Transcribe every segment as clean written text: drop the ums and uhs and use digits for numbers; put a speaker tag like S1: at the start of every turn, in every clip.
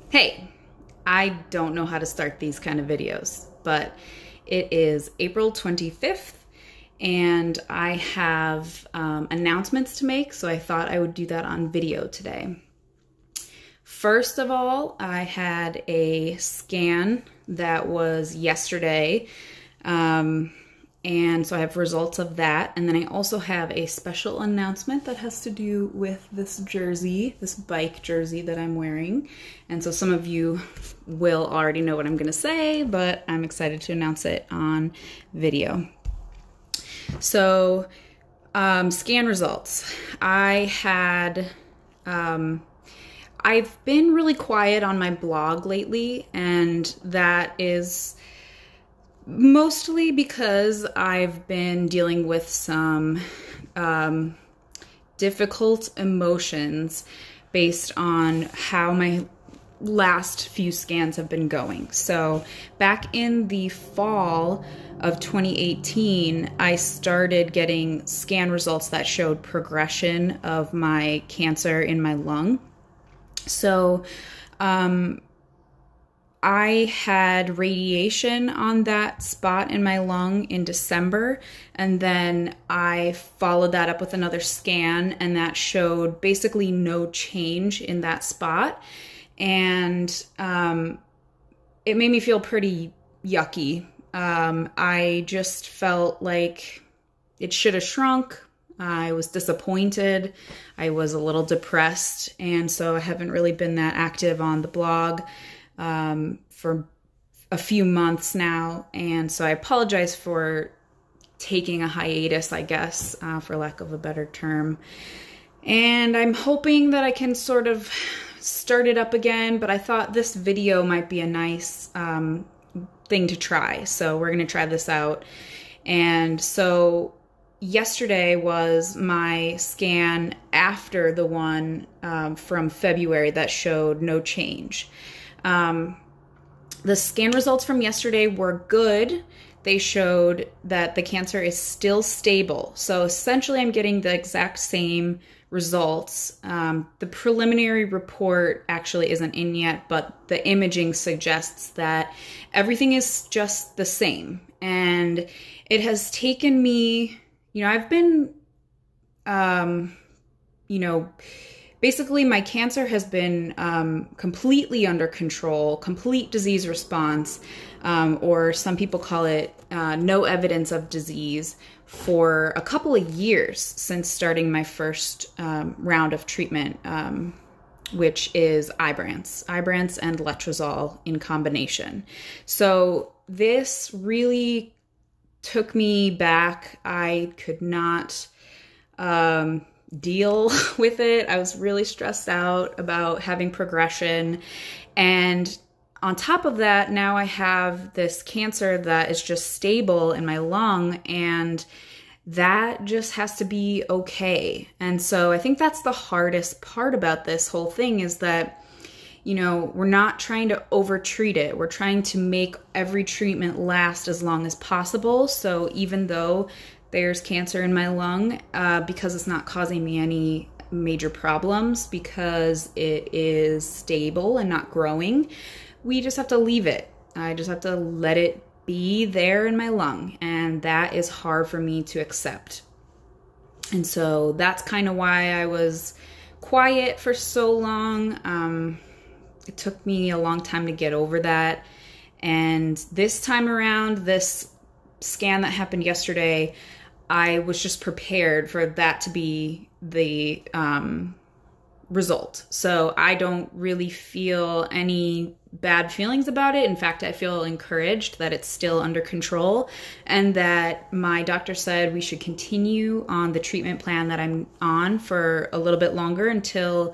S1: Hey, I don't know how to start these kind of videos, but it is April 25th and I have announcements to make, so I thought I would do that on video today. First of all, I had a scan that was yesterday, and so I have results of that. And then I also have a special announcement that has to do with this jersey, this bike jersey that I'm wearing. And so some of you will already know what I'm gonna say, but I'm excited to announce it on video. So, scan results. I've been really quiet on my blog lately, and that is mostly because I've been dealing with some difficult emotions based on how my last few scans have been going. So back in the fall of 2018, I started getting scan results that showed progression of my cancer in my lung. So I had radiation on that spot in my lung in December, and then I followed that up with another scan, and that showed basically no change in that spot. And it made me feel pretty yucky. I just felt like it should have shrunk. I was disappointed. I was a little depressed, and so I haven't really been that active on the blog for a few months now, and so I apologize for taking a hiatus, I guess, for lack of a better term. And I'm hoping that I can sort of start it up again, but I thought this video might be a nice thing to try, so we're gonna try this out. And so yesterday was my scan after the one from February that showed no change. The scan results from yesterday were good. They showed that the cancer is still stable. So essentially I'm getting the exact same results. The preliminary report actually isn't in yet, but the imaging suggests that everything is just the same. And it has taken me, I've been, basically my cancer has been completely under control, complete disease response, or some people call it no evidence of disease, for a couple of years since starting my first round of treatment, which is Ibrance and letrozole in combination. So this really took me back. I could not deal with it. I was really stressed out about having progression. And on top of that, now I have this cancer that is just stable in my lung, and that just has to be okay. And so I think that's the hardest part about this whole thing, is that, we're not trying to overtreat it. We're trying to make every treatment last as long as possible. So even though there's cancer in my lung, because it's not causing me any major problems, because it is stable and not growing, we just have to leave it. I just have to let it be there in my lung, and that is hard for me to accept. And so that's kind of why I was quiet for so long. It took me a long time to get over that. And this time around, this scan that happened yesterday, I was just prepared for that to be the result. So I don't really feel any bad feelings about it. In fact, I feel encouraged that it's still under control, and that my doctor said we should continue on the treatment plan that I'm on for a little bit longer until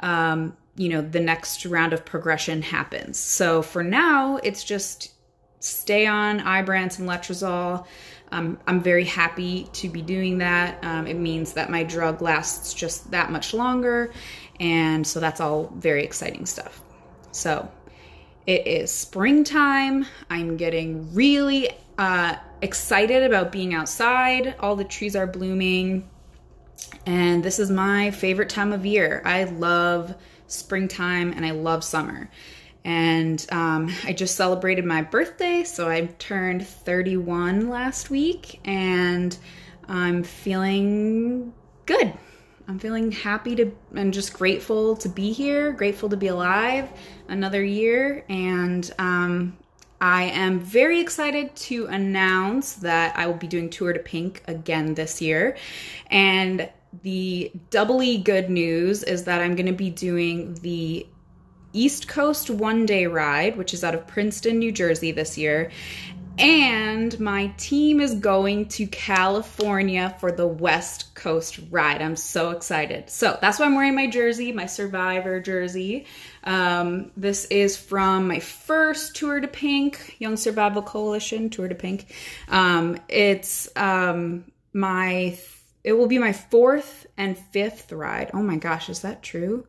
S1: the next round of progression happens. So for now, it's just stay on Ibrance and letrozole. I'm very happy to be doing that. It means that my drug lasts just that much longer, and so that's all very exciting stuff. So it is springtime. I'm getting really excited about being outside. All the trees are blooming, and this is my favorite time of year. I love springtime and I love summer. And I just celebrated my birthday, so I turned 31 last week, and I'm feeling good. I'm feeling happy and just grateful to be here, grateful to be alive another year, and I am very excited to announce that I will be doing Tour de Pink again this year. And the doubly good news is that I'm going to be doing the East Coast one-day ride, which is out of Princeton, New Jersey this year. And my team is going to California for the West Coast ride. I'm so excited. So that's why I'm wearing my jersey, my Survivor jersey. This is from my first Tour de Pink, Young Survival Coalition Tour de Pink. It will be my fourth and fifth ride. Oh my gosh, is that true?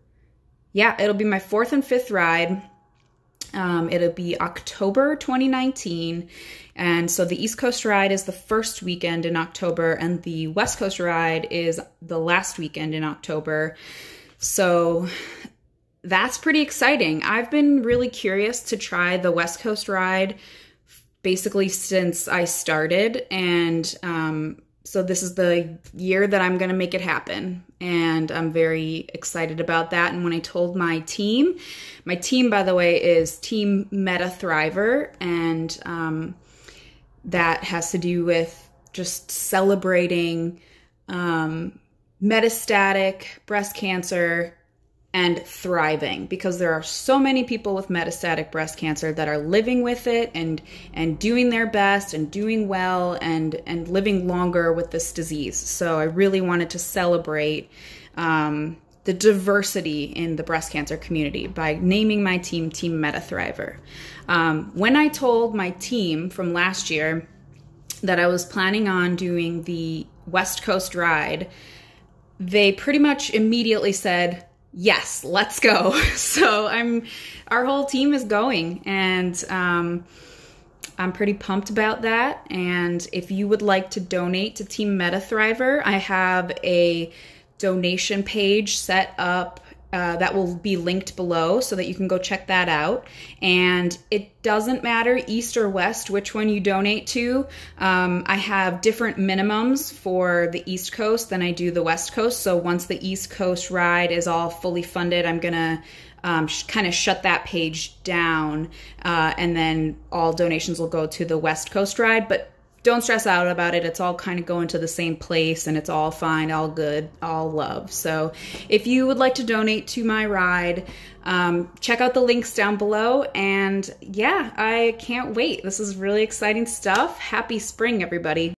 S1: Yeah, it'll be my fourth and fifth ride. It'll be October 2019. And so the East Coast ride is the first weekend in October, and the West Coast ride is the last weekend in October. So that's pretty exciting. I've been really curious to try the West Coast ride basically since I started. And so this is the year that I'm going to make it happen. And I'm very excited about that. And when I told my team, by the way, is Team MetaThriver. And that has to do with just celebrating metastatic breast cancer and thriving, because there are so many people with metastatic breast cancer that are living with it and doing their best and doing well and living longer with this disease. So I really wanted to celebrate the diversity in the breast cancer community by naming my team Team MetaThriver. When I told my team from last year that I was planning on doing the West Coast ride, they pretty much immediately said, yes, let's go. So our whole team is going, and I'm pretty pumped about that. And if you would like to donate to Team MetaThriver, I have a donation page set up that will be linked below so that you can go check that out. And it doesn't matter east or west which one you donate to. I have different minimums for the East Coast than I do the West Coast. So once the East Coast ride is all fully funded, I'm gonna kind of shut that page down, and then all donations will go to the West Coast ride. But don't stress out about it. It's all kind of going to the same place, and it's all fine, all good, all love. So if you would like to donate to my ride, check out the links down below. And yeah, I can't wait. This is really exciting stuff. Happy spring, everybody.